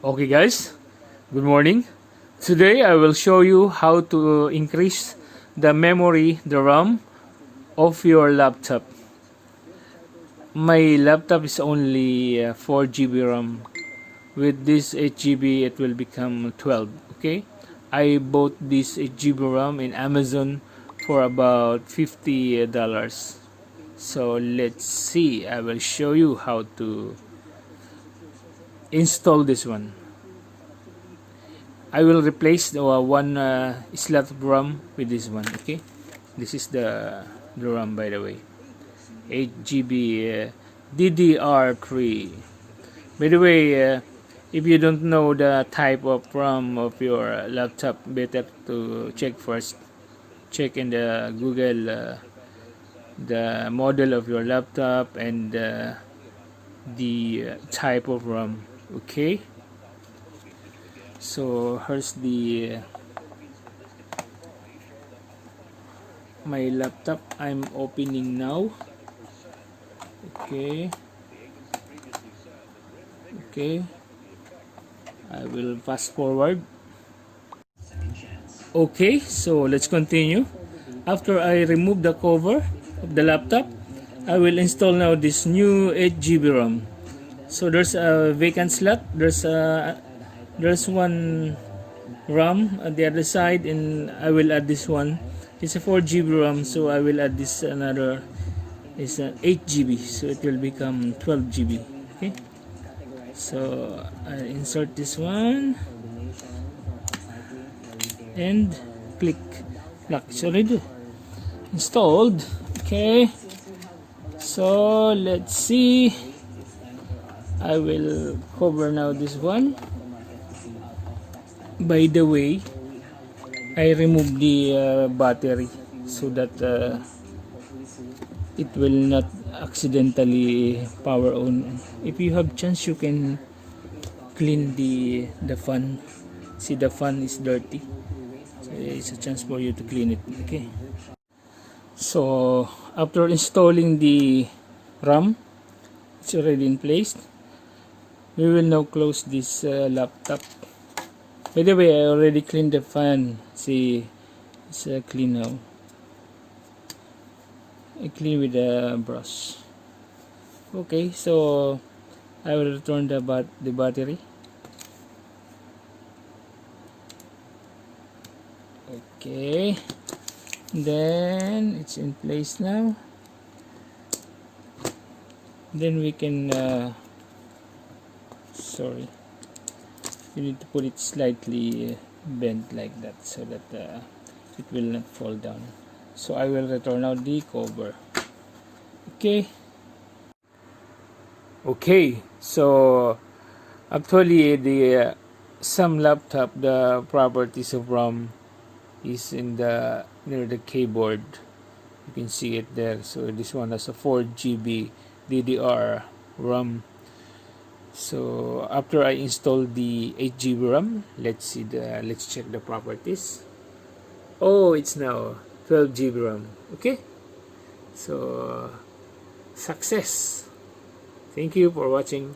Okay guys, good morning. Today I will show you how to increase the memory, the RAM of your laptop. My laptop is only 4 GB RAM. With this 8 GB it will become 12, okay? I bought this 8 GB RAM in Amazon for about $50. So let's see, I will show you how to install this one. I will replace the one slot of RAM with this one. Okay, this is the RAM, by the way, 8 GB DDR3. By the way, if you don't know the type of RAM of your laptop, better to check first. Check in the Google the model of your laptop and the type of RAM. Okay. So here's the my laptop. I'm opening now. Okay, I will fast forward. Okay, so let's continue. After I remove the cover of the laptop, I will install now this new 8 GB RAM. So there's a vacant slot. There's one RAM at the other side, and I will add this one. It's a 4 GB RAM, so I will add this another. It's 8 GB, so it will become 12 GB. Okay, so I insert this one and click lock. It's already installed. Okay, so let's see. I will cover now this one. By the way, I removed the battery so that it will not accidentally power on. If you have chance, you can clean the fan. See, the fan is dirty, so it's a chance for you to clean it. Okay, so after installing the RAM, it's already in place. We will now close this laptop. By the way, I already cleaned the fan. See, it's clean now. I clean with the brush. Okay, so I will return the battery. Okay, then it's in place now. Then we can sorry, you need to put it slightly bent like that so that it will not fall down. So I will return out the cover. Okay, so actually the some laptop, the properties of RAM is in the near the keyboard. You can see it there. So this one has a 4 GB DDR RAM. So after I install the 8 GB RAM, let's check the properties. Oh, it's now 12 GB RAM. Okay, so success. Thank you for watching.